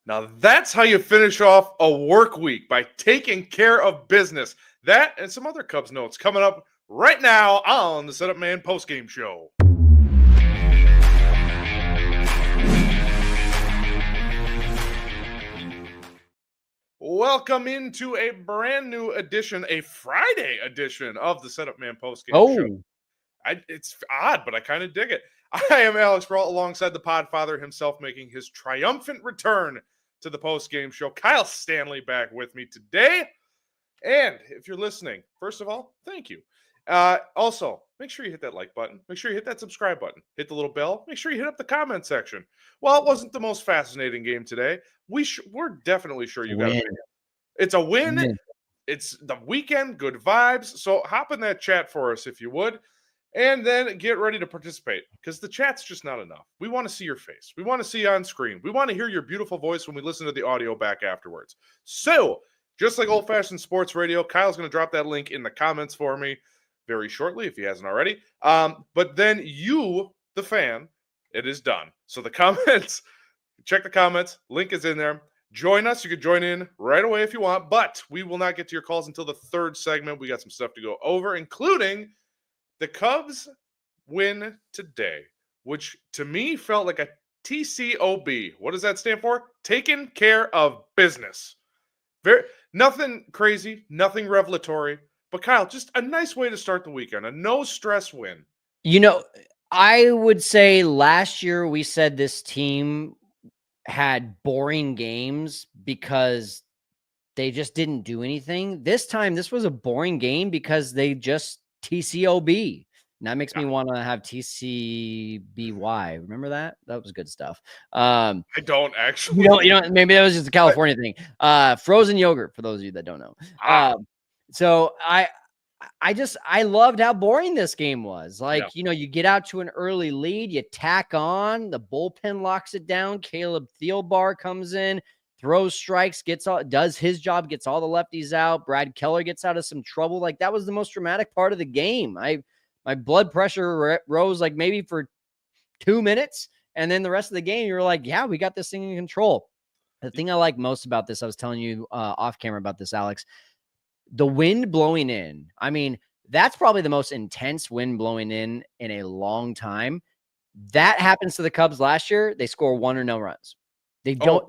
Now that's how you finish off a work week, by taking care of business. That and some other Cubs notes coming up right now on the Setup Man postgame show. Welcome into a brand new edition, a Friday edition of the Setup Man postgame show. It's odd, but I kind of dig it. I am Alex Brault, alongside the Podfather himself, making his triumphant return to the post-game show. Kyle Stanley back with me today. And if you're listening, first of all, thank you. Also, make sure you hit that like button. Make sure you hit that subscribe button. Hit the little bell. Make sure you hit up the comment section. Well, it wasn't the most fascinating game today. We're definitely sure you got a win. It's a win. It's the weekend. Good vibes. So hop in that chat for us if you would. And then get ready to participate, because the chat's just not enough. We want to see your face. We want to see you on screen. We want to hear your beautiful voice when we listen to the audio back afterwards. So, just like old-fashioned sports radio, Kyle's going to drop that link in the comments for me very shortly, if he hasn't already. But then you, the fan, it is done. So the comments, check the comments. Link is in there. Join us. You can join in right away if you want, but we will not get to your calls until the third segment. We got some stuff to go over, including the Cubs win today, which to me felt like a TCOB. What does that stand for? Taking care of business. Nothing crazy, nothing revelatory. But Kyle, just a nice way to start the weekend. A no-stress win. You know, I would say last year we said this team had boring games because they just didn't do anything. This time, this was a boring game because they just TCOB. And that makes me want to have TCBY. Remember that? That was good stuff. I don't actually. You know, maybe that was just a California thing. Frozen yogurt, for those of you that don't know. So I loved how boring this game was. Like, you know, you get out to an early lead, you tack on, the bullpen locks it down. Caleb Thielbar comes in, throws strikes, does his job, gets all the lefties out. Brad Keller gets out of some trouble. Like, that was the most dramatic part of the game. My blood pressure rose like maybe for 2 minutes. And then the rest of the game, you were like, yeah, we got this thing in control. The thing I like most about this, I was telling you off camera about this, Alex, the wind blowing in. I mean, that's probably the most intense wind blowing in a long time. That happens to the Cubs last year. They score 1 or no runs. They did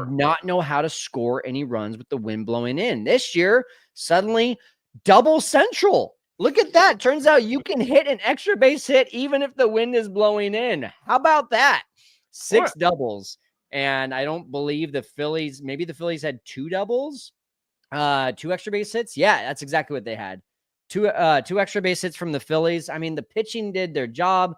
not know how to score any runs with the wind blowing in. This year, suddenly, double central. Look at that. Turns out you can hit an extra base hit even if the wind is blowing in. How about that? 6 doubles. And I don't believe the Phillies had 2 doubles, 2 extra base hits. Yeah, that's exactly what they had. 2 extra base hits from the Phillies. I mean, the pitching did their job.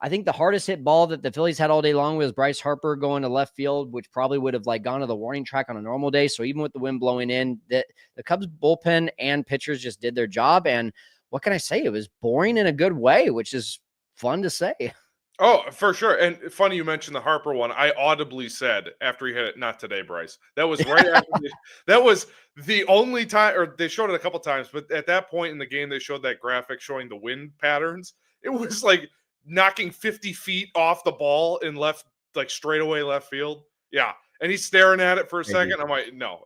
I think the hardest hit ball that the Phillies had all day long was Bryce Harper going to left field, which probably would have gone to the warning track on a normal day. So even with the wind blowing in, the Cubs bullpen and pitchers just did their job. And what can I say? It was boring in a good way, which is fun to say. Oh, for sure. And funny you mentioned the Harper one. I audibly said after he hit it, "Not today, Bryce." That was right after that was the only time, or they showed it a couple times, but at that point in the game, they showed that graphic showing the wind patterns. It was like knocking 50 feet off the ball in left, like straightaway left field. Yeah. And he's staring at it for a second. I'm like, no,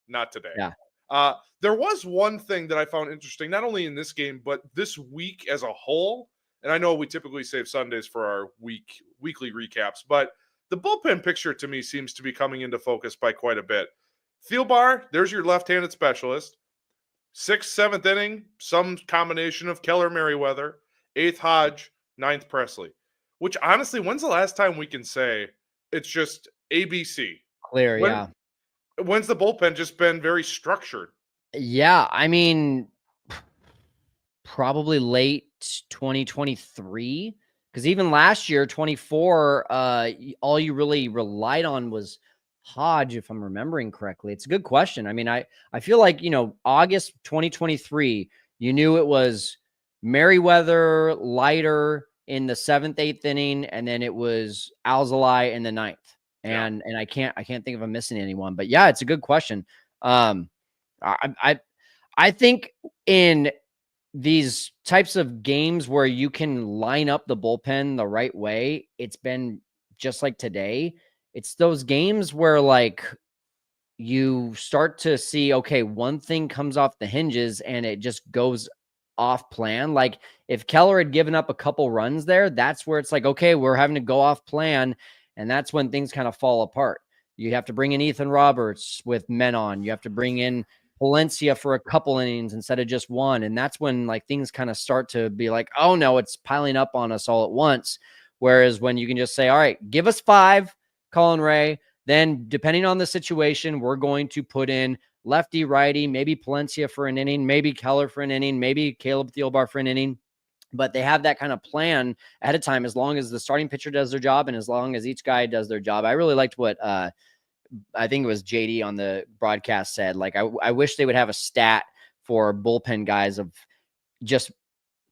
not today. Yeah. There was one thing that I found interesting, not only in this game, but this week as a whole. And I know we typically save Sundays for our weekly recaps, but the bullpen picture to me seems to be coming into focus by quite a bit. Thielbar, there's your left-handed specialist. 6th, 7th inning, some combination of Keller Merriweather. 8th, Hodge. 9th, Presley. Which, honestly, when's the last time we can say it's just ABC? Clear, yeah. When's the bullpen just been very structured? Yeah, I mean, probably late 2023. Because even last year, 24, all you really relied on was Hodge, if I'm remembering correctly. It's a good question. I mean, I feel like, August 2023, you knew it was Merriweather, Leiter in the 7th, 8th inning, and then it was Alzolay in the 9th. And I can't think if I'm missing anyone. But yeah, it's a good question. I think in these types of games where you can line up the bullpen the right way, it's been just like today. It's those games where like you start to see, okay, one thing comes off the hinges and it just goes off plan. Like if Keller had given up a couple runs there, that's where it's like, okay, we're having to go off plan. And that's when things kind of fall apart. You have to bring in Ethan Roberts with men on. You have to bring in Valencia for a couple innings instead of just one. And that's when like things kind of start to be like, oh no, it's piling up on us all at once. Whereas when you can just say, all right, give us 5, Colin Ray, then depending on the situation, we're going to put in lefty, righty, maybe Valencia for an inning, maybe Keller for an inning, maybe Caleb Thielbar for an inning. But they have that kind of plan ahead of time, as long as the starting pitcher does their job and as long as each guy does their job. I really liked what I think it was JD on the broadcast said, like, I wish they would have a stat for bullpen guys of just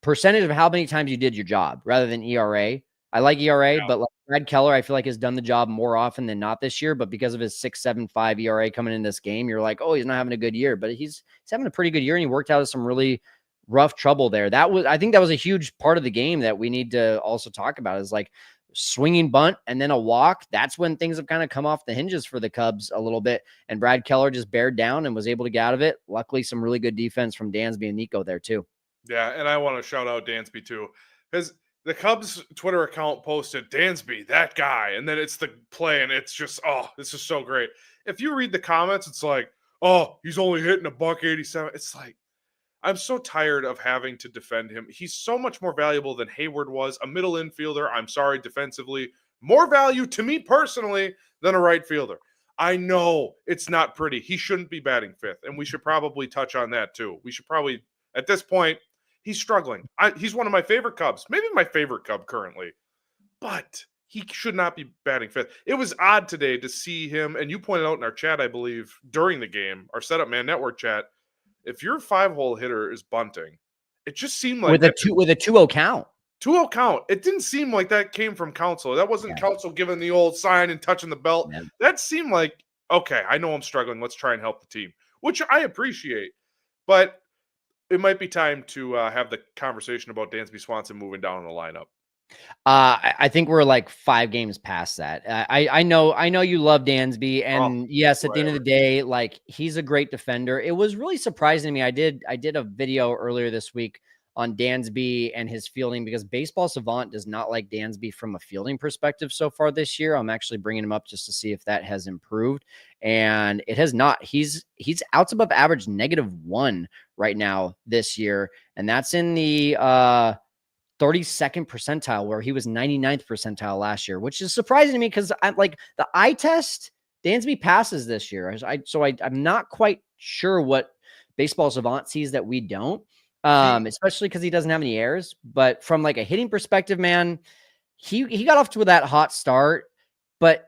percentage of how many times you did your job rather than ERA. I like ERA, but like Brad Keller, I feel like has done the job more often than not this year, but because of his 6.75 ERA coming in this game, you're like, oh, he's not having a good year, but he's having a pretty good year and he worked out of some really rough trouble there. I think that was a huge part of the game that we need to also talk about is like, swinging bunt and then a walk. That's when things have kind of come off the hinges for the Cubs a little bit. And Brad Keller just bared down and was able to get out of it. Luckily, some really good defense from Dansby and Nico there too. Yeah, and I want to shout out Dansby too, because the Cubs Twitter account posted Dansby, that guy, and then it's the play, and it's just, oh, this is so great. If you read the comments, it's like, oh, he's only hitting $187. It's like, I'm so tired of having to defend him. He's so much more valuable than Hayward was, a middle infielder. I'm sorry, defensively, more value to me personally than a right fielder. I know it's not pretty. He shouldn't be batting 5th, and we should probably touch on that too. We should probably, at this point, he's struggling. He's one of my favorite Cubs, maybe my favorite Cub currently, but he should not be batting 5th. It was odd today to see him, and you pointed out in our chat, I believe, during the game, our Setup Man Network chat, if your 5-hole hitter is bunting, it just seemed like with a 2-0 count. 2-0 count. It didn't seem like that came from Counsell. That wasn't Counsell giving the old sign and touching the belt. Yeah. That seemed like, okay, I know I'm struggling. Let's try and help the team, which I appreciate. But it might be time to have the conversation about Dansby Swanson moving down in the lineup. I think we're like 5 games past that. I know you love Dansby, and yes, at the end of the day, like he's a great defender. It was really surprising to me. I did a video earlier this week on Dansby and his fielding because Baseball Savant does not like Dansby from a fielding perspective so far this year. I'm actually bringing him up just to see if that has improved, and it has not. He's outs above average -1 right now this year, and that's in the 32nd percentile, where he was 99th percentile last year, which is surprising to me because I'm like the eye test, Dansby passes this year. I'm not quite sure what Baseball Savant sees that we don't, especially because he doesn't have any errors. But from like a hitting perspective, man, he got off to that hot start, but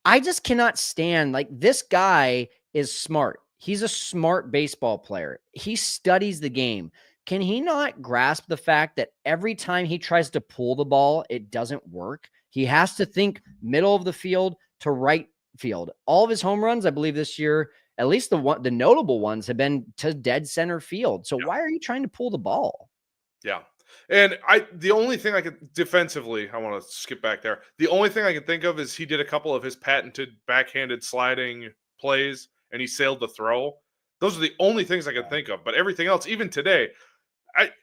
I just cannot stand, like, this guy is smart. He's a smart baseball player. He studies the game. Can he not grasp the fact that every time he tries to pull the ball, it doesn't work? He has to think middle of the field to right field. All of his home runs, I believe this year, at least the notable ones, have been to dead center field. So why are you trying to pull the ball? Yeah. And the only thing I could defensively, I want to skip back there. The only thing I can think of is he did a couple of his patented backhanded sliding plays and he sailed the throw. Those are the only things I can think of. But everything else, even today,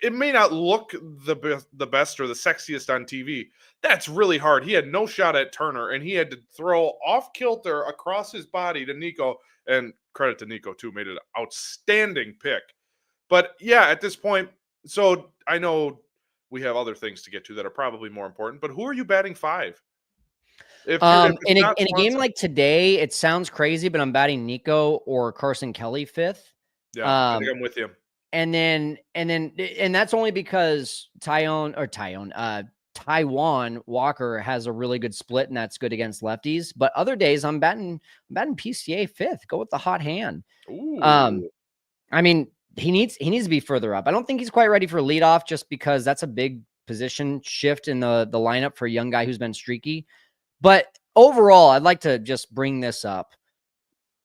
it may not look the best or the sexiest on TV. That's really hard. He had no shot at Turner, and he had to throw off kilter across his body to Nico. And credit to Nico too, made an outstanding pick. But yeah, at this point, so I know we have other things to get to that are probably more important, but who are you batting 5? In a game like today, it sounds crazy, but I'm batting Nico or Carson Kelly 5th. Yeah, I think I'm with you. And that's only because Taiwan Walker has a really good split, and that's good against lefties. But other days, I'm batting PCA 5th. Go with the hot hand. Ooh. I mean, he needs to be further up. I don't think he's quite ready for leadoff, just because that's a big position shift in the lineup for a young guy who's been streaky. But overall, I'd like to just bring this up.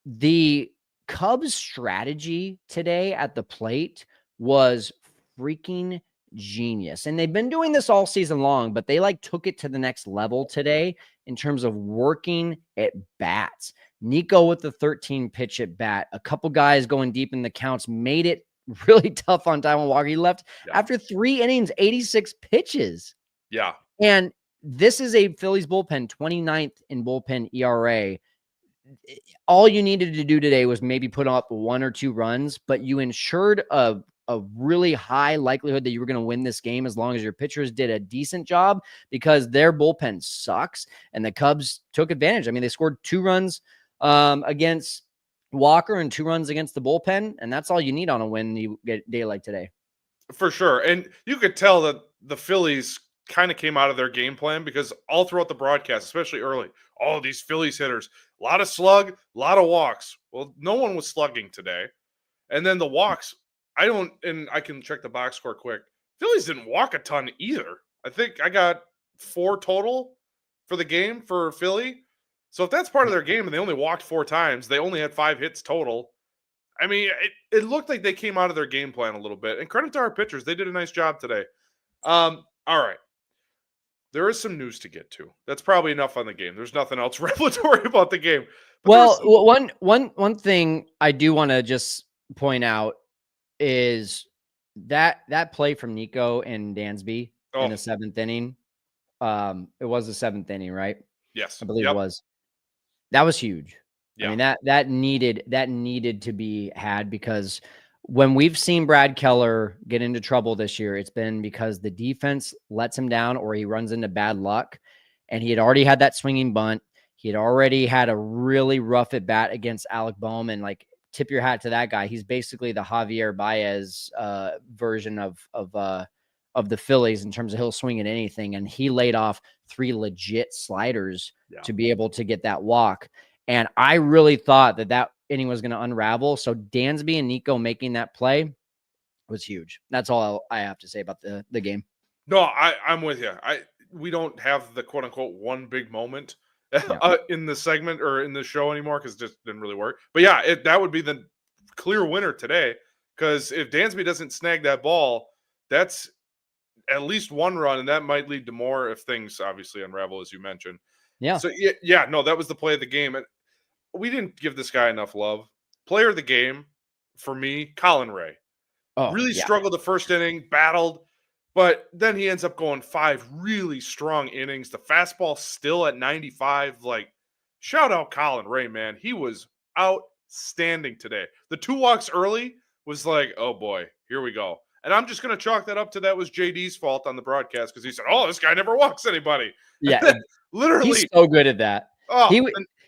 The Cubs' strategy today at the plate was freaking genius. And they've been doing this all season long, but they took it to the next level today in terms of working at bats. Nico with the 13 pitch at bat, a couple guys going deep in the counts, made it really tough on Taiwan Walker. He left after 3 innings, 86 pitches. Yeah. And this is a Phillies bullpen, 29th in bullpen ERA. All you needed to do today was maybe put up 1 or 2 runs, but you ensured a really high likelihood that you were going to win this game as long as your pitchers did a decent job, because their bullpen sucks and the Cubs took advantage. I mean, they scored 2 runs against Walker and 2 runs against the bullpen, and that's all you need on a win you get day like today. For sure. And you could tell that the Phillies kind of came out of their game plan, because all throughout the broadcast, especially early, all these Phillies hitters, a lot of slug, a lot of walks. Well, no one was slugging today. And then the walks, and I can check the box score quick. Phillies didn't walk a ton either. I think I got 4 total for the game for Philly. So if that's part of their game and they only walked 4 times, they only had 5 hits total. I mean, it looked like they came out of their game plan a little bit. And credit to our pitchers. They did a nice job today. All right. There is some news to get to. That's probably enough on the game. There's nothing else revelatory about the game. But one thing I do want to just point out is that play from Nico and Dansby in the 7th inning. It was the 7th inning, right? Yes, I believe it was. That was huge. Yeah. I mean, that needed to be had, because when we've seen Brad Keller get into trouble this year, it's been because the defense lets him down or he runs into bad luck. And he had already had that swinging bunt. He had already had a really rough at bat against Alec Boehm, and tip your hat to that guy. He's basically the Javier Baez version of the Phillies in terms of he'll swing at anything. And he laid off 3 legit sliders to be able to get that walk. And I really thought that inning was going to unravel. So Dansby and Nico making that play was huge. That's all I have to say about the game. No, I'm with you. We don't have the quote unquote one big moment in the segment or in the show anymore, because it just didn't really work. But yeah, that would be the clear winner today, because if Dansby doesn't snag that ball, that's at least 1 run, and that might lead to more if things obviously unravel, as you mentioned. Yeah. So no, that was the play of the game. And we didn't give this guy enough love. Player of the game for me, Colin Ray. Really struggled the first inning, battled, but then he ends up going 5 really strong innings. The fastball still at 95. Shout out Colin Ray, man. He was outstanding today. The 2 walks early was oh boy, here we go. And I'm just going to chalk that up to that was JD's fault on the broadcast, because he said, this guy never walks anybody. Yeah. Literally. He's so good at that.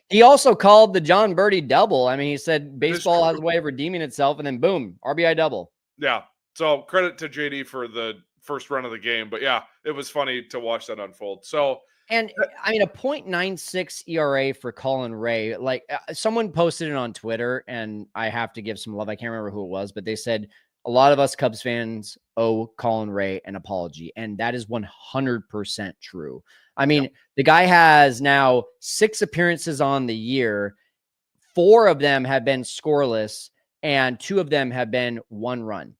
He also called the John Birdie double. I mean, he said baseball has a way of redeeming itself, and then boom, RBI double. Yeah. So credit to JD for the first run of the game. But yeah, it was funny to watch that unfold. So, and I mean, a .96 ERA for Colin Ray. Someone posted it on Twitter, and I have to give some love. I can't remember who it was, but they said a lot of us Cubs fans owe Colin Ray an apology, and that is 100% true. I mean, the guy has now 6 appearances on the year. 4 of them have been scoreless, and 2 of them have been 1 run.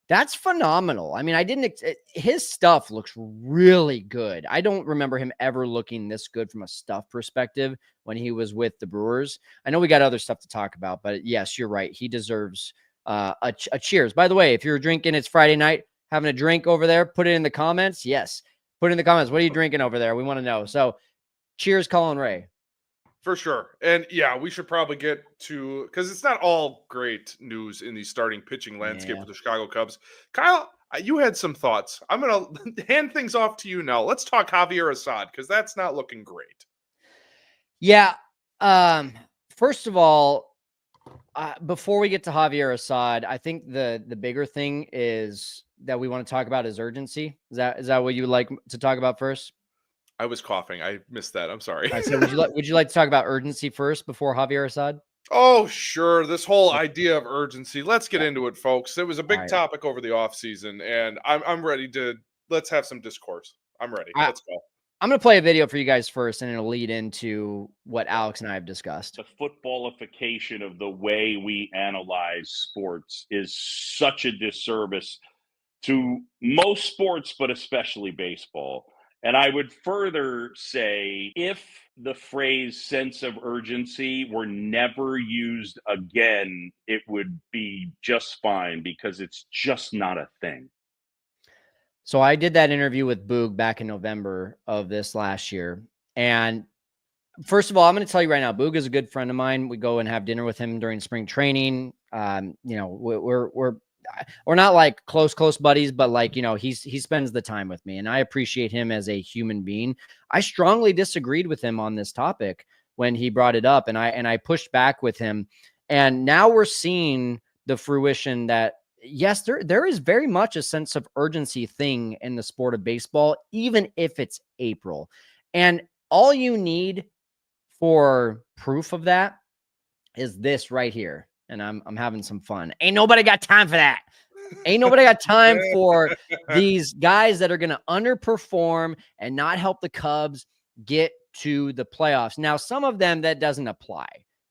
That's phenomenal. I mean, his stuff looks really good. I don't remember him ever looking this good from a stuff perspective when he was with the Brewers. I know we got other stuff to talk about, but yes, you're right. He deserves a cheers. By the way, if you're drinking, it's Friday night, having a drink over there, put it in the comments. Yes. Put it in the comments. What are you drinking over there? We want to know. So cheers, Colin Ray. For sure. And yeah, we should probably get to, because it's not all great news in the starting pitching landscape for the Chicago Cubs. Kyle, you had some thoughts. I'm going to hand things off to you now. Let's talk Javier Assad, because that's not looking great. Yeah. First of all, before we get to Javier Assad, I think the bigger thing is that we want to talk about is urgency. Is that what you would like to talk about first? I was coughing. I missed that. I'm sorry. So would you like to talk about urgency first before Javier Assad? Oh, sure. This whole idea of urgency. Let's get into it, folks. It was a big topic over the offseason, and I'm ready to let's have some discourse. I'm ready. Let's go. I'm going to play a video for you guys first, and it'll lead into what Alex and I have discussed. The footballification of the way we analyze sports is such a disservice to most sports, but especially baseball. And I would further say, if the phrase sense of urgency were never used again, it would be just fine, because it's just not a thing. So I did that interview with Boog back in November of this last year. And first of all, I'm going to tell you right now, Boog is a good friend of mine. We go and have dinner with him during spring training. We're not like close buddies, but like, he spends the time with me, and I appreciate him as a human being. I strongly disagreed with him on this topic when he brought it up, and I pushed back with him. And now we're seeing the fruition that, yes, there is very much a sense of urgency thing in the sport of baseball, even if it's April. And all you need for proof of that is this right here. And I'm having some fun. Ain't nobody got time for that. Ain't nobody got time for these guys that are going to underperform and not help the Cubs get to the playoffs. Now, some of them that doesn't apply.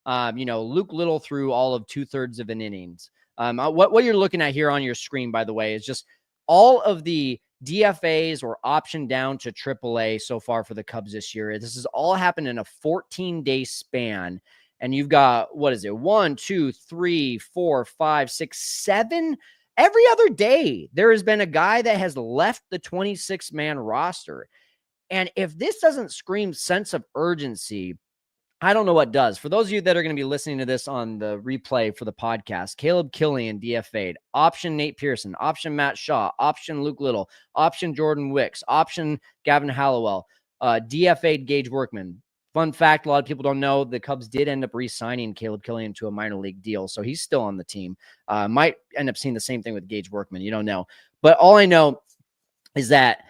Luke Little threw all of 2/3 of an innings. What you're looking at here on your screen, by the way, is just all of the DFAs or option down to AAA so far for the Cubs this year. This has all happened in a 14-day span. And you've got, 1, 2, 3, 4, 5, 6, 7. Every other day, there has been a guy that has left the 26-man roster. And if this doesn't scream sense of urgency, I don't know what does. For those of you that are going to be listening to this on the replay for the podcast, Caleb Killian DFA'd, option Nate Pearson, option Matt Shaw, option Luke Little, option Jordan Wicks, option Gavin Hallowell, DFA'd Gage Workman. Fun fact, a lot of people don't know, the Cubs did end up re-signing Caleb Killian to a minor league deal, so he's still on the team. Might end up seeing the same thing with Gage Workman. You don't know. But all I know is that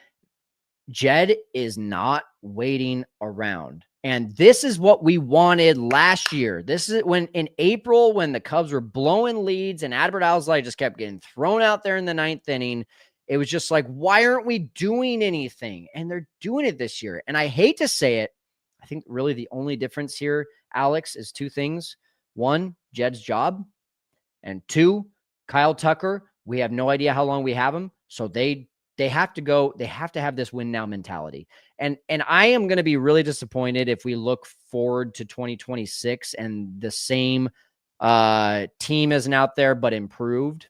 Jed is not waiting around. And this is what we wanted last year. This is when in April, when the Cubs were blowing leads and Adbert Alzolay just kept getting thrown out there in the 9th inning. It was just like, why aren't we doing anything? And they're doing it this year. And I hate to say it, I think really the only difference here, Alex, is two things. One, Jed's job. And two, Kyle Tucker. We have no idea how long we have him. So they have to go. They have to have this win now mentality. And I am going to be really disappointed if we look forward to 2026 and the same team isn't out there, but improved.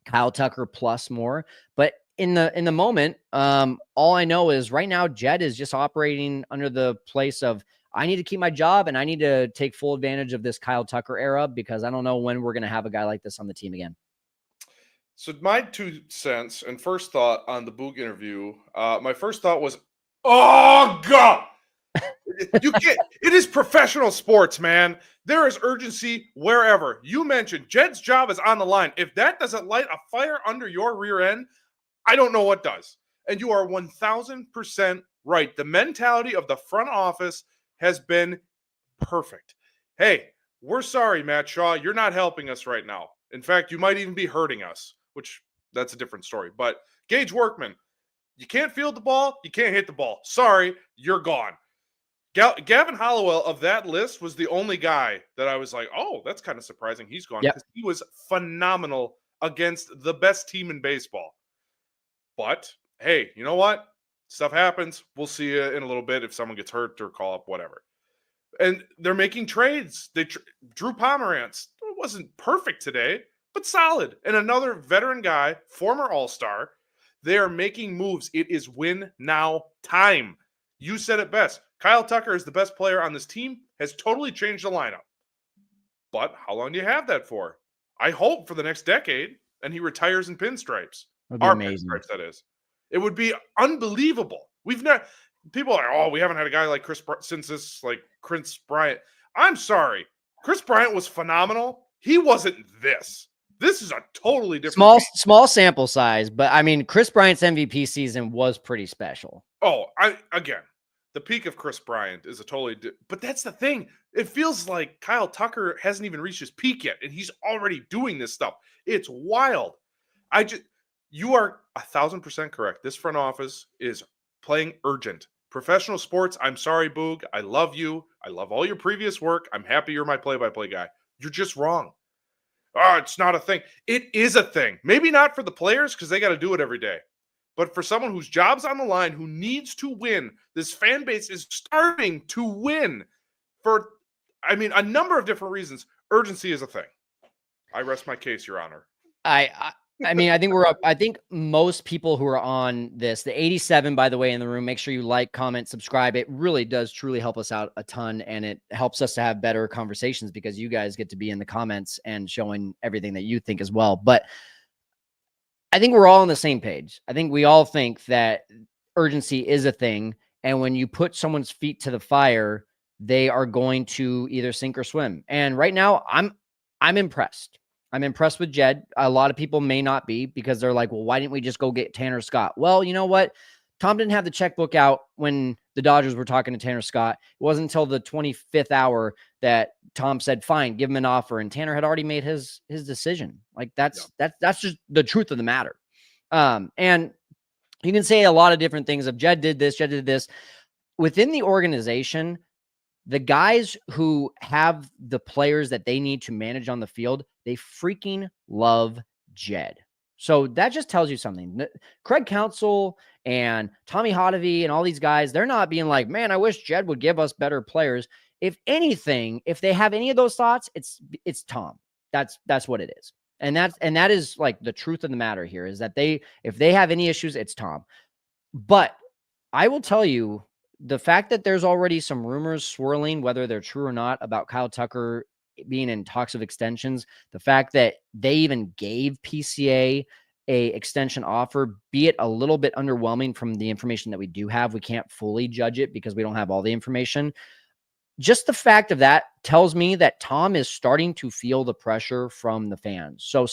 Kyle Tucker plus more. But in the moment, all I know is right now, Jed is just operating under the place of, I need to keep my job and I need to take full advantage of this Kyle Tucker era, because I don't know when we're going to have a guy like this on the team again. So my 2 cents and first thought on the Boog interview, my first thought was, oh God, you can't, it is professional sports, man. There is urgency wherever. You mentioned Jed's job is on the line. If that doesn't light a fire under your rear end, I don't know what does. And you are 1000% right. The mentality of the front office has been perfect. Hey, we're sorry, Matt Shaw. You're not helping us right now. In fact, you might even be hurting us, which that's a different story. But Gage Workman, you can't field the ball. You can't hit the ball. Sorry, you're gone. Gavin Hallowell of that list was the only guy that I was like, oh, that's kind of surprising. He's gone, because he was phenomenal against the best team in baseball. But, hey, you know what? Stuff happens. We'll see you in a little bit if someone gets hurt or call up, whatever. And they're making trades. Drew Pomerantz wasn't perfect today, but solid. And another veteran guy, former All-Star. They are making moves. It is win now time. You said it best. Kyle Tucker is the best player on this team, has totally changed the lineup. But how long do you have that for? I hope for the next decade, and he retires in pinstripes. That'd be Our amazing. pinstripes, that is. It would be unbelievable. We've not. People are, oh, we haven't had a guy like Chris Bryant. I'm sorry. Chris Bryant was phenomenal. He wasn't this. This is a totally different small sample size, but I mean, Chris Bryant's MVP season was pretty special. Oh, again, the peak of Chris Bryant is a totally but that's the thing. It feels like Kyle Tucker hasn't even reached his peak yet, and he's already doing this stuff. It's wild. You are 1,000% correct. This front office is playing urgent. Professional sports, I'm sorry, Boog. I love you. I love all your previous work. I'm happy you're my play-by-play guy. You're just wrong. Oh, it's not a thing. It is a thing. Maybe not for the players because they got to do it every day. But for someone whose job's on the line, who needs to win, this fan base is starving to win for, a number of different reasons. Urgency is a thing. I rest my case, Your Honor. I think most people who are on this, the 87, by the way, in the room, make sure you like, comment, subscribe. It really does truly help us out a ton, and it helps us to have better conversations because you guys get to be in the comments and showing everything that you think as well. But I think we're all on the same page. I think we all think that urgency is a thing, and when you put someone's feet to the fire, they are going to either sink or swim. And right now, I'm impressed. I'm impressed with Jed. A lot of people may not be because they're like, well, why didn't we just go get Tanner Scott? Well, you know what? Tom didn't have the checkbook out when the Dodgers were talking to Tanner Scott. It wasn't until the 25th hour that Tom said, fine, give him an offer. And Tanner had already made his decision. Like that's just the truth of the matter. And you can say a lot of different things of Jed did this. Within the organization, the guys who have the players that they need to manage on the field, they freaking love Jed. So that just tells you something. Craig Counsell and Tommy Hotovy and all these guys, they're not being like, man, I wish Jed would give us better players. If anything, if they have any of those thoughts, it's Tom. That's what it is. And that is like the truth of the matter here is that if they have any issues, it's Tom. But I will tell you, the fact that there's already some rumors swirling, whether they're true or not, about Kyle Tucker being in talks of extensions, the fact that they even gave PCA a extension offer, be it a little bit underwhelming from the information that we do have, we can't fully judge it because we don't have all the information. Just the fact of that tells me that Tom is starting to feel the pressure from the fans. So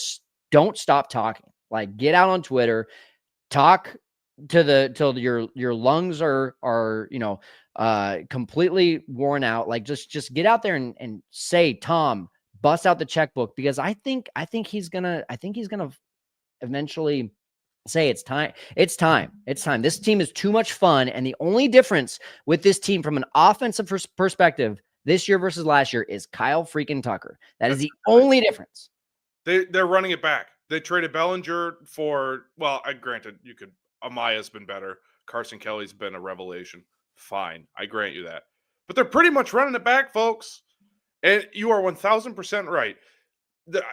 don't stop talking. Like, get out on Twitter, talk till your lungs are completely worn out. Like, just get out there and say, Tom, bust out the checkbook, because I think he's gonna eventually say it's time. It's time. This team is too much fun. And the only difference with this team from an offensive perspective this year versus last year is Kyle freaking Tucker. That is the only difference. They're running it back. They traded Bellinger for, well, granted, Amaya's been better. Carson Kelly's been a revelation. Fine. I grant you that. But they're pretty much running it back, folks. And you are 1,000% right.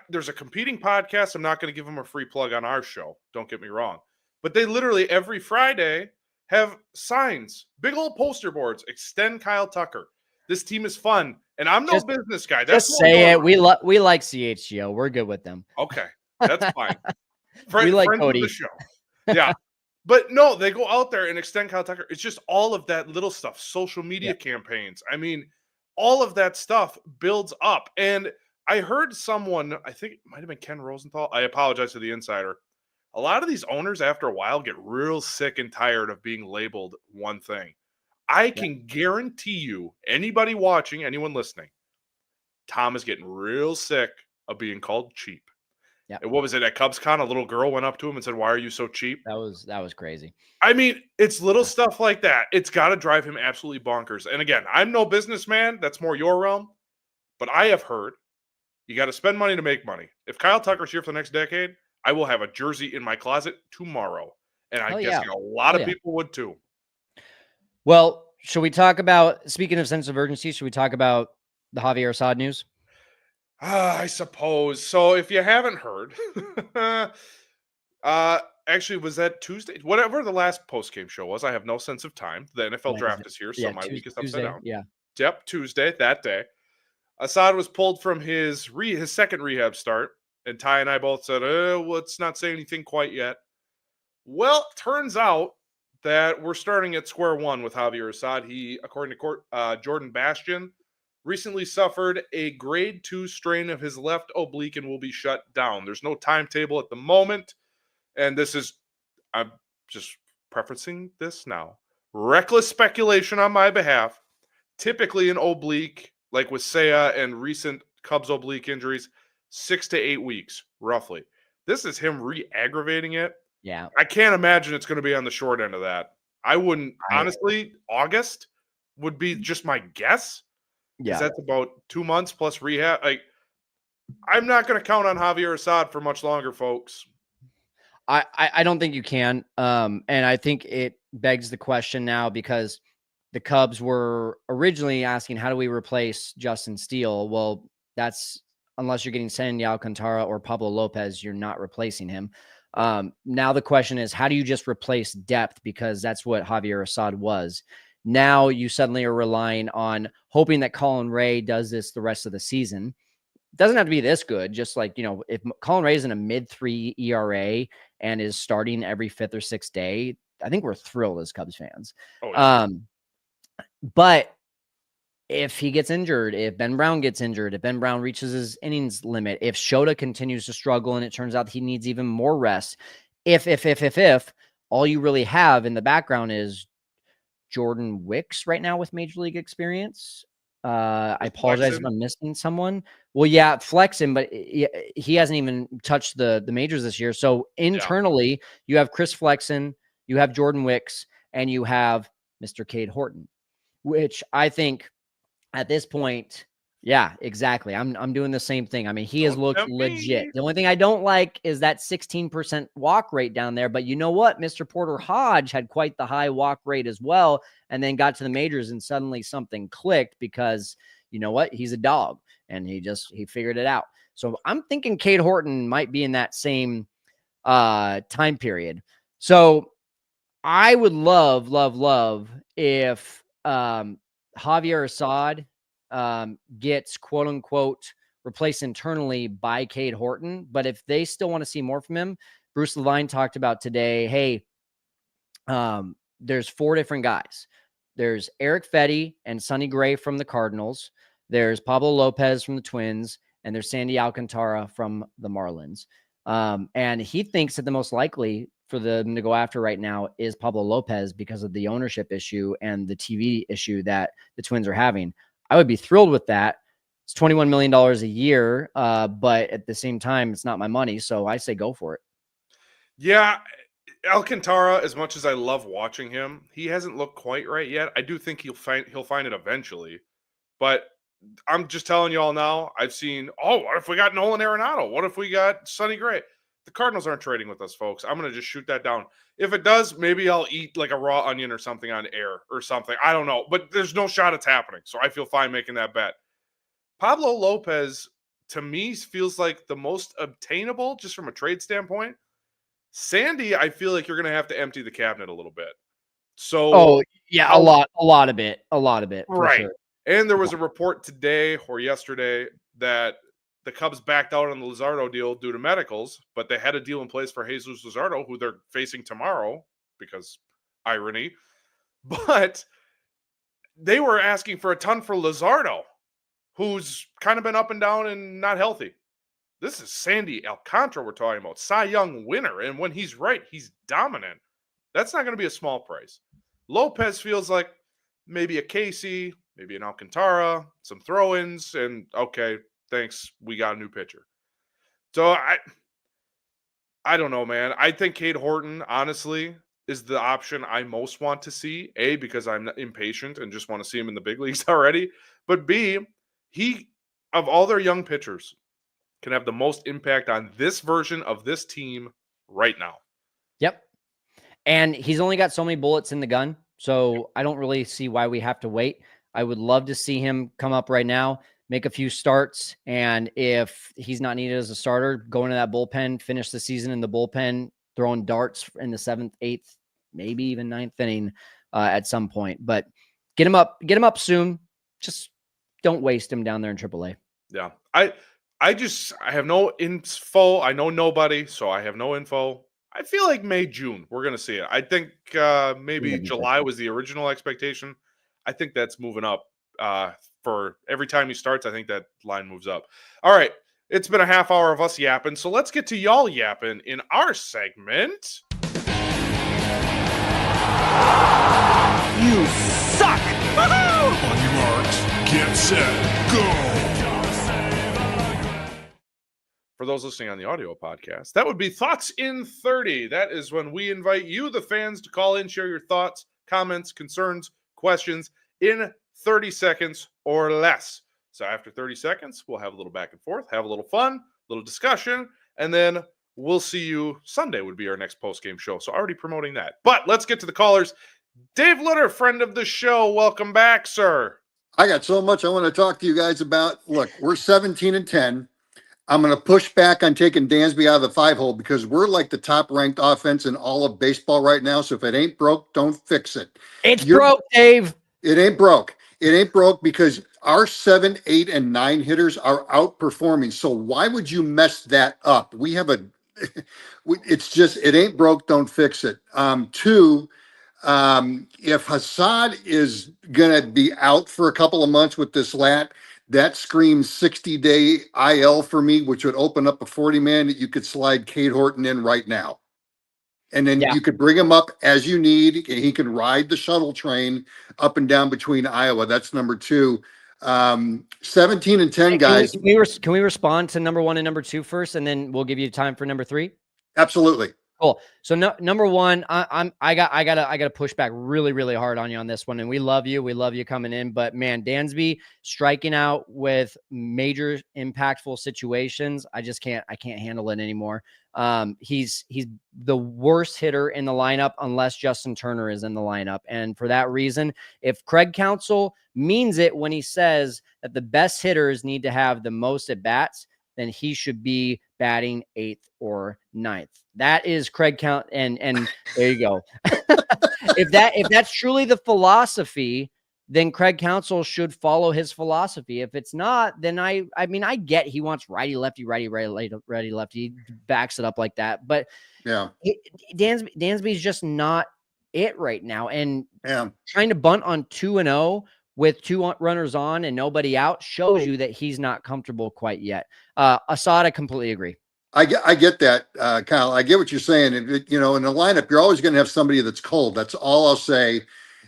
There's a competing podcast. I'm not going to give them a free plug on our show. Don't get me wrong. But they literally every Friday have signs, big old poster boards, extend Kyle Tucker. This team is fun. And I'm no business guy. That's just say it. We like CHGO. We're good with them. Okay. That's fine. We like friends Cody. Of the show. Yeah. But no, they go out there and extend Kyle Tucker. It's just all of that little stuff, social media campaigns. I mean, all of that stuff builds up. And I heard someone, I think it might have been Ken Rosenthal. I apologize to the insider. A lot of these owners, after a while, get real sick and tired of being labeled one thing. I can guarantee you, anybody watching, anyone listening, Tom is getting real sick of being called cheap. Yeah. And what was it at CubsCon? A little girl went up to him and said, "Why are you so cheap?" That was crazy. I mean, it's little stuff like that. It's got to drive him absolutely bonkers. And again, I'm no businessman. That's more your realm. But I have heard you got to spend money to make money. If Kyle Tucker's here for the next decade, I will have a jersey in my closet tomorrow. And I guess a lot of people would too. Well, should we talk about, speaking of sense of urgency, should we talk about the Javier Assad news? I suppose. So if you haven't heard, actually, was that Tuesday? Whatever the last post-game show was, I have no sense of time. The NFL draft is here, so my week is upside down. Yeah. Yep, Tuesday, that day. Assad was pulled from his second rehab start, and Ty and I both said, let's not say anything quite yet. Well, turns out that we're starting at square one with Javier Assad. He, according to Jordan Bastian, recently suffered a grade 2 strain of his left oblique and will be shut down. There's no timetable at the moment, and I'm just prefacing this now. Reckless speculation on my behalf. Typically an oblique, like with Seiya and recent Cubs oblique injuries, 6 to 8 weeks, roughly. This is him re-aggravating it. Yeah. I can't imagine it's going to be on the short end of that. I wouldn't, honestly, August would be just my guess. Yeah. That's about 2 months plus rehab. Like, I'm not going to count on Javier Assad for much longer, folks. I don't think you can. And I think it begs the question now, because the Cubs were originally asking, how do we replace Justin Steele? Well, that's, unless you're getting Sandy Alcantara or Pablo Lopez, you're not replacing him. Now the question is, how do you just replace depth? Because that's what Javier Assad was. Now you suddenly are relying on hoping that Colin Ray does this the rest of the season. It doesn't have to be this good. Just like, if Colin Ray is in a mid-3 ERA and is starting every 5th or 6th day, I think we're thrilled as Cubs fans. Oh, yeah. But if he gets injured, if Ben Brown gets injured, if Ben Brown reaches his innings limit, if Shota continues to struggle and it turns out he needs even more rest, if all you really have in the background is Jordan Wicks right now with Major League experience. I apologize if I'm missing someone. Well, yeah, Flexen, but he hasn't even touched the majors this year. So internally, you have Chris Flexen, you have Jordan Wicks, and you have Mr. Cade Horton, which I think at this point, yeah, exactly. I'm doing the same thing. I mean, he has looked legit. The only thing I don't like is that 16% walk rate down there. But you know what? Mr. Porter Hodge had quite the high walk rate as well, and then got to the majors and suddenly something clicked, because you know what? He's a dog and he figured it out. So I'm thinking Cade Horton might be in that same time period. So I would love if Javier Assad gets quote unquote replaced internally by Cade Horton. But if they still want to see more from him, Bruce Levine talked about today, hey, there's 4 different guys. There's Eric Fetty and Sonny Gray from the Cardinals. There's Pablo Lopez from the Twins, and there's Sandy Alcantara from the Marlins. And he thinks that the most likely for them to go after right now is Pablo Lopez, because of the ownership issue and the TV issue that the Twins are having. I would be thrilled with that. It's $21 million a year, but at the same time, it's not my money, so I say go for it. Yeah, Alcantara, as much as I love watching him, he hasn't looked quite right yet. I do think he'll find it eventually, but I'm just telling you all now, I've seen, what if we got Nolan Arenado? What if we got Sonny Gray? The Cardinals aren't trading with us, folks. I'm going to just shoot that down. If it does, maybe I'll eat like a raw onion or something on air or something. I don't know, but there's no shot it's happening, so I feel fine making that bet. Pablo Lopez, to me, feels like the most obtainable just from a trade standpoint. Sandy, I feel like you're going to have to empty the cabinet a little bit. So, a lot of it, right? Sure. And there was a report today or yesterday that the Cubs backed out on the Luzardo deal due to medicals, but they had a deal in place for Jesus Luzardo, who they're facing tomorrow, because irony. But they were asking for a ton for Luzardo, who's kind of been up and down and not healthy. This is Sandy Alcantara we're talking about, Cy Young winner, and when he's right, he's dominant. That's not going to be a small price. Lopez feels like maybe a Casey, maybe an Alcantara, some throw-ins, and okay, thanks, we got a new pitcher. So I don't know, man. I think Cade Horton, honestly, is the option I most want to see. A, because I'm impatient and just want to see him in the big leagues already. But B, he, of all their young pitchers, can have the most impact on this version of this team right now. Yep. And he's only got so many bullets in the gun, so I don't really see why we have to wait. I would love to see him come up right now, make a few starts, and if he's not needed as a starter, go into that bullpen, finish the season in the bullpen, throwing darts in the 7th, 8th, maybe even 9th inning at some point. But get him up soon. just don't waste him down there in AAA. Yeah. I have no info. I know nobody, so I have no info. I feel like May, June, we're going to see it. I think maybe July was the original expectation. I think that's moving up for every time he starts. I think that line moves up. All right. It's been a half hour of us yapping, so let's get to y'all yapping in our segment. You suck! Woohoo! On your marks, get set, go! For those listening on the audio podcast, that would be Thoughts in 30. That is when we invite you, the fans, to call in, share your thoughts, comments, concerns, questions in 30 seconds or less. So after 30 seconds, we'll have a little back and forth, have a little fun, a little discussion, and then we'll see you Sunday would be our next post-game show. So already promoting that. But let's get to the callers. Dave Litter, friend of the show. Welcome back, sir. I got so much I want to talk to you guys about. Look, we're 17-10. I'm going to push back on taking Dansby out of the 5-hole because we're like the top-ranked offense in all of baseball right now. So if it ain't broke, don't fix it. It's broke, Dave. It ain't broke. It ain't broke because our 7, 8, and 9 hitters are outperforming. So why would you mess that up? We have it's just, it ain't broke, don't fix it. 2, if Assad is going to be out for a couple of months with this lat, that screams 60-day IL for me, which would open up a 40-man that you could slide Cade Horton in right now. And then you could bring him up as you need, and he can ride the shuttle train up and down between Iowa. That's number 2. 17-10, guys. Can we respond to number 1 and number 2 first, and then we'll give you time for number 3? Absolutely. Cool. So number 1, I gotta push back really, really hard on you on this one. And we love you. We love you coming in. But man, Dansby striking out with major impactful situations. I can't handle it anymore. He's the worst hitter in the lineup unless Justin Turner is in the lineup. And for that reason, if Craig Counsell means it when he says that the best hitters need to have the most at bats, then he should be batting 8th or 9th. That is Craig Count. And there you go. If that's truly the philosophy, then Craig Counsell should follow his philosophy. If it's not, then I mean, I get he wants righty, lefty, righty, lefty. He backs it up like that. But yeah, Dansby's just not it right now. And trying to bunt on 2-0 with 2 runners on and nobody out shows you that he's not comfortable quite yet. Assad, I completely agree. I get that, Kyle. I get what you're saying. And, in the lineup, you're always going to have somebody that's cold. That's all I'll say.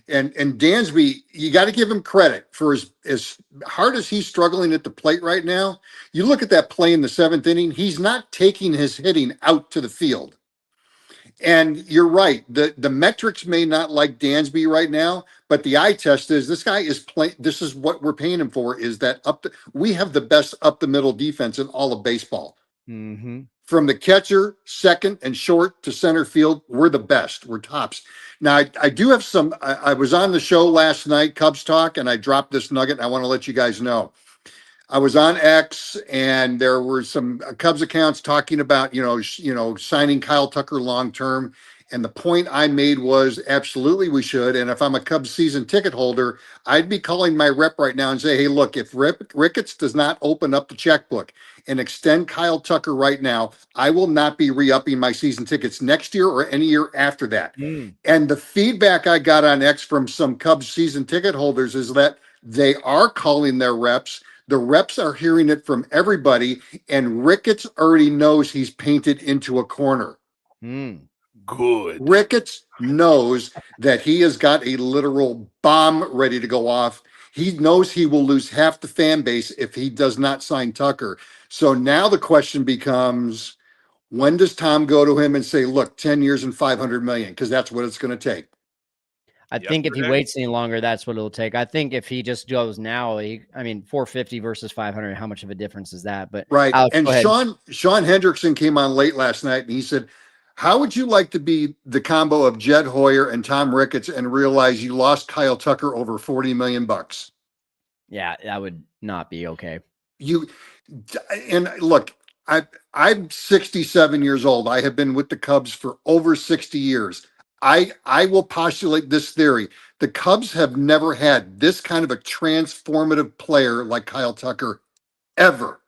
And Dansby, you got to give him credit for as hard as he's struggling at the plate right now. You look at that play in the 7th inning, he's not taking his hitting out to the field. And you're right. The metrics may not like Dansby right now, but the eye test is this guy is playing. This is what we're paying him for, is that we have the best up the middle defense in all of baseball. Mm-hmm. From the catcher, second, and short to center field, we're the best. We're tops. Now, I do have some. I was on the show last night, Cubs Talk, and I dropped this nugget. And I want to let you guys know. I was on X, and there were some Cubs accounts talking about, signing Kyle Tucker long term. And the point I made was absolutely we should. And if I'm a Cubs season ticket holder, I'd be calling my rep right now and say, hey, look, if Ricketts does not open up the checkbook and extend Kyle Tucker right now, I will not be re-upping my season tickets next year or any year after that. And the feedback I got on X from some Cubs season ticket holders is that they are calling their reps. The reps are hearing it from everybody, and Ricketts already knows he's painted into a corner. Good. Ricketts knows that he has got a literal bomb ready to go off. He knows he will lose half the fan base if he does not sign Tucker. So now the question becomes, when does Tom go to him and say, look, 10 years and $500 million? Because that's what it's going to take. I think if he waits any longer, that's what it'll take. I think if he just goes now, 450 versus 500, how much of a difference is that? But right. Alex, and Sean Hendrickson came on late last night, and he said, how would you like to be the combo of Jed Hoyer and Tom Ricketts and realize you lost Kyle Tucker over $40 million? Yeah, that would not be okay. And look, I'm 67 years old. I have been with the Cubs for over 60 years. I will postulate this theory. The Cubs have never had this kind of a transformative player like Kyle Tucker ever.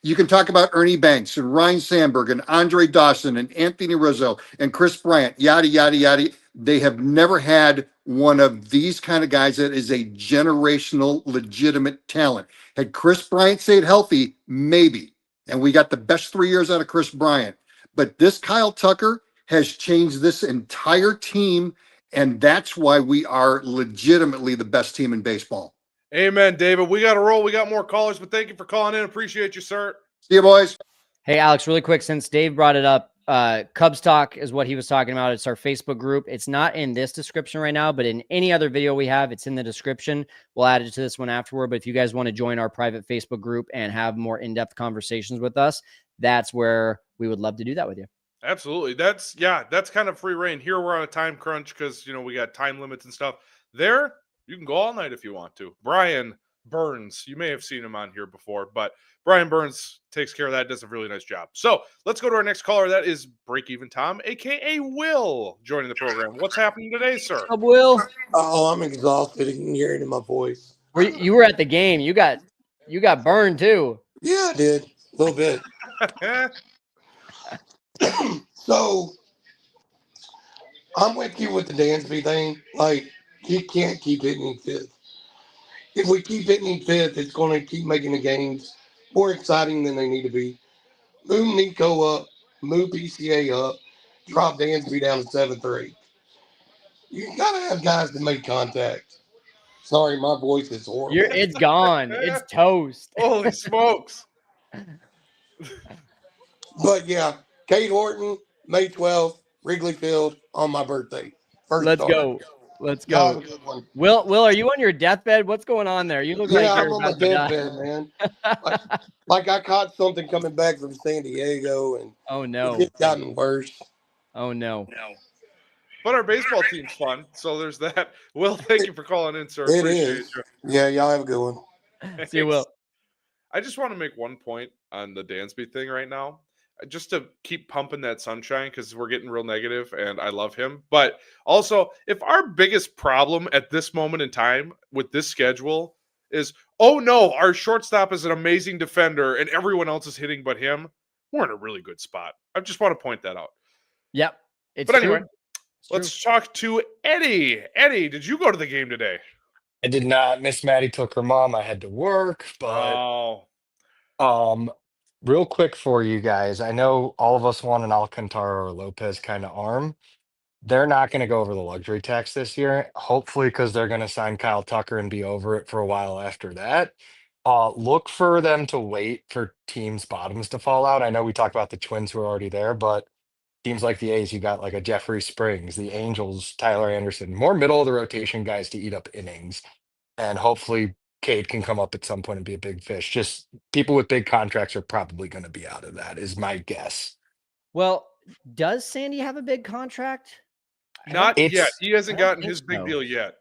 You can talk about Ernie Banks and Ryan Sandberg and Andre Dawson and Anthony Rizzo and Chris Bryant, yada, yada, yada. They have never had one of these kind of guys that is a generational, legitimate talent. Had Chris Bryant stayed healthy, maybe. And we got the best 3 years out of Chris Bryant. But this Kyle Tucker has changed this entire team. And that's why we are legitimately the best team in baseball. Amen, David. We got to roll. We got more callers, but thank you for calling in. Appreciate you, sir. See you, boys. Hey, Alex, really quick, since Dave brought it up, Cubs Talk is what he was talking about. It's our Facebook group. It's not in this description right now, but in any other video we have, it's in the description. We'll add it to this one afterward. But if you guys want to join our private Facebook group and have more in-depth conversations with us, that's where we would love to do that with you. Absolutely. That's kind of free reign. Here we're on a time crunch because, we got time limits and stuff. There, you can go all night if you want to. Brian Burns, you may have seen him on here before, but Brian Burns takes care of that, does a really nice job. So let's go to our next caller. That is Break Even Tom, a.k.a. Will, joining the program. What's happening today, sir? What's up, Will? Oh, I'm exhausted. You can hear it in my voice. You were at the game. You got burned, too. Yeah, I did. A little bit. So, I'm with you with the Dansby thing. Like, you can't keep hitting him fifth. If we keep hitting him fifth, it's going to keep making the games more exciting than they need to be. Move Nico up, move PCA up, drop Dansby down to 7-3. You got to have guys that make contact. Sorry, my voice is horrible. It's gone. It's toast. Holy smokes. But yeah, Kate Horton, May 12th, Wrigley Field on my birthday. Let's go. Let's go. Will, are you on your deathbed? What's going on there? You look like you're I'm on my deathbed, man. like I caught something coming back from San Diego, and oh no, it's gotten worse. Oh no. But our baseball team's fun, so there's that. Will, thank you for calling in, sir. It is. Yeah, y'all have a good one. See you, Will. I just want to make one point on the Dansby thing right now, just to keep pumping that sunshine because we're getting real negative, and I love him. But also, if our biggest problem at this moment in time with this schedule is, oh no, our shortstop is an amazing defender and everyone else is hitting but him, we're in a really good spot. I just want to point that out. Yep. But anyway, let's talk to Eddie. Eddie, did you go to the game today? I did not. Miss Maddie took her mom. I had to work, but real quick for you guys, I know all of us want an Alcantara or Lopez kind of arm. They're not going to go over the luxury tax this year, hopefully, because they're going to sign Kyle Tucker and be over it for a while after that. Look for them to wait for teams' bottoms to fall out. I know we talked about the Twins who are already there, but teams like the A's, you got like a Jeffrey Springs, the Angels, Tyler Anderson, more middle of the rotation guys to eat up innings. And hopefully Cade can come up at some point and be a big fish. Just people with big contracts are probably going to be out of that, is my guess. Well, does Sandy have a big contract? Not yet. He hasn't gotten his big deal yet.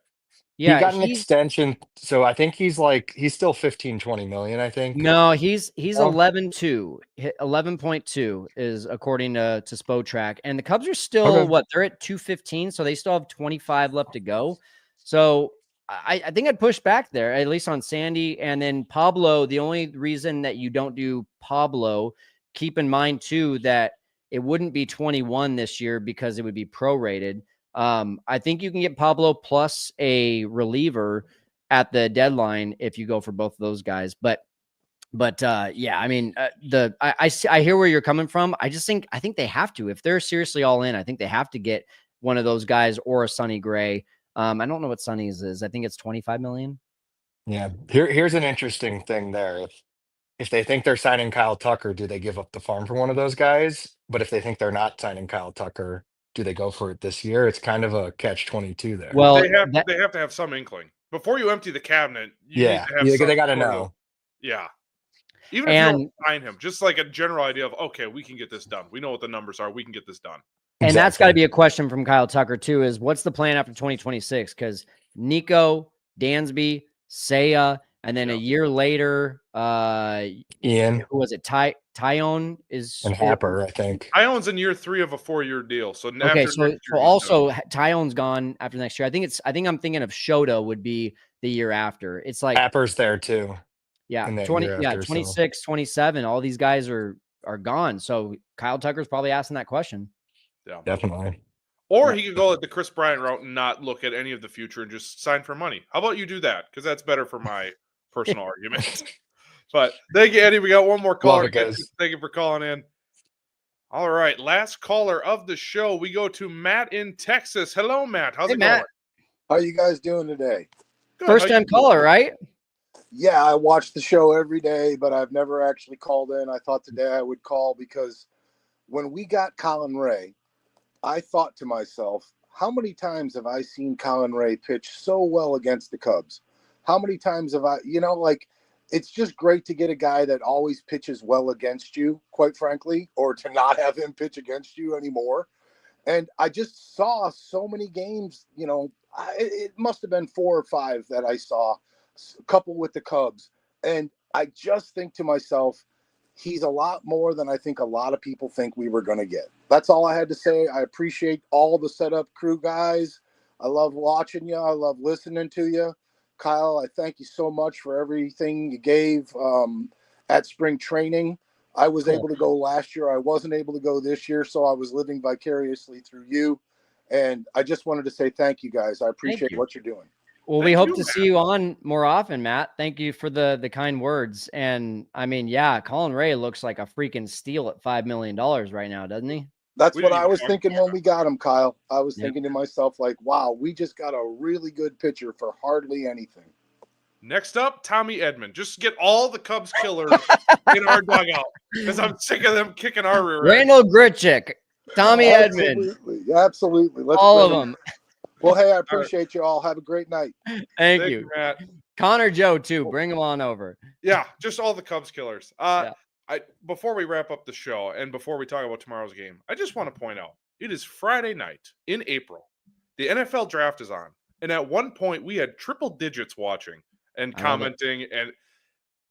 Yeah, he got an extension, so I think he's still 15-20 million, I think. No, he's 11.2. 11.2 is according to Spotrac. And the Cubs are still they're at 215, so they still have 25 left to go. So I think I'd push back there, at least on Sandy. And then Pablo, the only reason that you don't do Pablo, keep in mind too that it wouldn't be 21 this year because it would be prorated. I think you can get Pablo plus a reliever at the deadline if you go for both of those guys. But yeah, I mean, I hear where you're coming from. I think they have to, if they're seriously all in, I think they have to get one of those guys or a Sonny Gray. I don't know what Sonny's is. I think it's 25 million. Yeah. Here's an interesting thing there. If they think they're signing Kyle Tucker, do they give up the farm for one of those guys? But if they think they're not signing Kyle Tucker, do they go for it this year? It's kind of a catch-22 there. Well, they have to have some inkling before you empty the cabinet. They got to know. Yeah, even if you don't sign him, just like a general idea of, okay, we can get this done. We know what the numbers are. We can get this done. And that's got to be a question from Kyle Tucker too: is what's the plan after 2026? Because Nico, Dansby, Seiya, And then a year later, Ian, who was it? Tyone is and Happer, I think. Tyone's in year 3 of a 4-year deal. So okay. after So next year, also Tyone's gone after next year. I think I'm thinking of Shota would be the year after. It's like Happer's there too. yeah, in that 20, year yeah, after, 26, 27. All these guys are gone. So Kyle Tucker's probably asking that question. yeah, definitely. Or he could go the Chris Bryant route and not look at any of the future and just sign for money. How about you do that? Because that's better for my personal argument. But thank you, Eddie. We got one more caller. Love it, Thank you for calling in. All right, last caller of the show. We go to Matt in Texas. Hello, Matt. How's it going? How you guys doing today? Good. First time caller, right? Yeah, I watch the show every day, but I've never actually called in. I thought today I would call because when we got Colin Ray, I thought to myself, how many times have I seen Colin Ray pitch so well against the Cubs? How many times have I, it's just great to get a guy that always pitches well against you, quite frankly, or to not have him pitch against you anymore. And I just saw so many games, it must have been 4 or 5 that I saw, a couple with the Cubs. And I just think to myself, he's a lot more than I think a lot of people think we were going to get. That's all I had to say. I appreciate all the setup crew guys. I love watching you. I love listening to you. Kyle, I thank you so much for everything you gave at spring training. I was able to go last year. I wasn't able to go this year, so I was living vicariously through you. And I just wanted to say thank you guys. I appreciate what you're doing. Well, we hope to see you on more often, Matt. Thank you for the kind words. And I mean, yeah, Colin Ray looks like a freaking steal at $5 million right now, doesn't he? That's what I was thinking when we got him, Kyle. I was thinking to myself, like, wow, we just got a really good pitcher for hardly anything. Next up, Tommy Edman. Just get all the Cubs killers in our dugout because I'm sick of them kicking our rear end. Randall Grichuk, Tommy Edman. Absolutely. Let's all of them. Well, hey, I appreciate you all. Have a great night. Thank you, Matt. Connor Joe, too. Bring them on over. Yeah, just all the Cubs killers. Before we wrap up the show and before we talk about tomorrow's game, I just want to point out it is Friday night in April. The NFL draft is on. And at one point, we had triple digits watching and commenting. And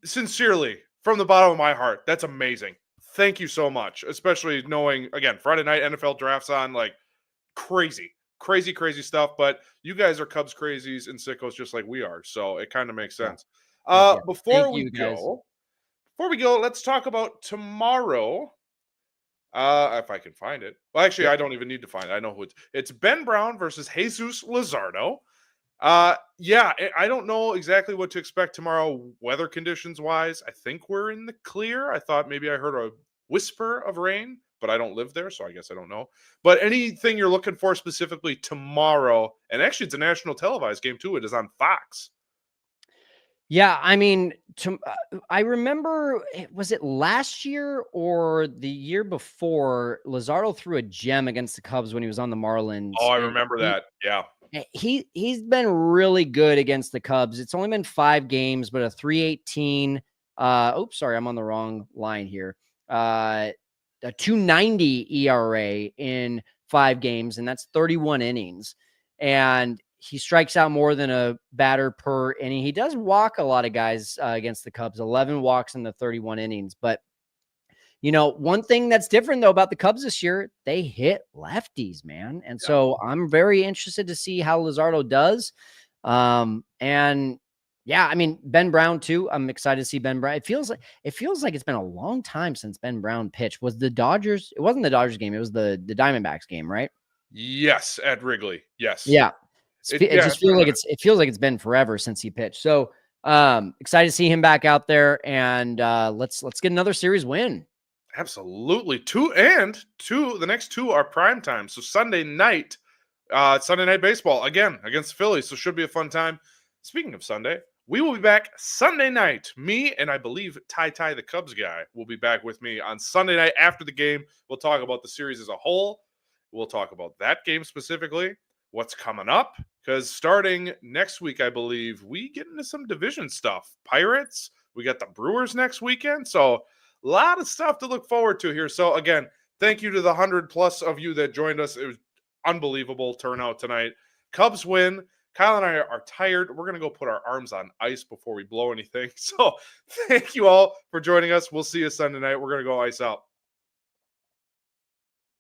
sincerely, from the bottom of my heart, that's amazing. Thank you so much, especially knowing, again, Friday night NFL draft's on, like crazy stuff. But you guys are Cubs crazies and sickos just like we are. So it kind of makes sense. Before we go, let's talk about tomorrow. If I can find it. Well, actually, I don't even need to find it. I know who it's Ben Brown versus Jesus Luzardo. I don't know exactly what to expect tomorrow, weather conditions wise. I think we're in the clear. I thought maybe I heard a whisper of rain, but I don't live there, so I guess I don't know. But anything you're looking for specifically tomorrow, and actually it's a national televised game too. It is on Fox. Yeah, I mean, I remember, was it last year or the year before, Luzardo threw a gem against the Cubs when he was on the Marlins. Oh, I remember that. Yeah. He's been really good against the Cubs. It's only been 5 games, but a 3.18. Sorry, I'm on the wrong line here. A 2.90 ERA in 5 games, and that's 31 innings. And he strikes out more than a batter per inning. He does walk a lot of guys against the Cubs, 11 walks in the 31 innings. But, one thing that's different, though, about the Cubs this year, they hit lefties, man. And so I'm very interested to see how Luzardo does. Ben Brown, too. I'm excited to see Ben Brown. It feels like it's been a long time since Ben Brown pitched. Was the Dodgers? It wasn't the Dodgers game. It was the Diamondbacks game, right? Yes, at Wrigley. Yes. Yeah. It just feels like it's been forever since he pitched. So excited to see him back out there, and let's get another series win. Absolutely. The next 2 are prime time. So Sunday night baseball again against the Phillies. So should be a fun time. Speaking of Sunday, we will be back Sunday night. Me and I believe Ty, the Cubs guy, will be back with me on Sunday night after the game. We'll talk about the series as a whole. We'll talk about that game specifically. What's coming up, because starting next week, I believe, we get into some division stuff. Pirates, we got the Brewers next weekend, so a lot of stuff to look forward to here. So again, thank you to the 100+ of you that joined us. It was unbelievable turnout tonight. Cubs win. Kyle and I are tired. We're going to go put our arms on ice before we blow anything. So thank you all for joining us. We'll see you Sunday night. We're going to go ice out.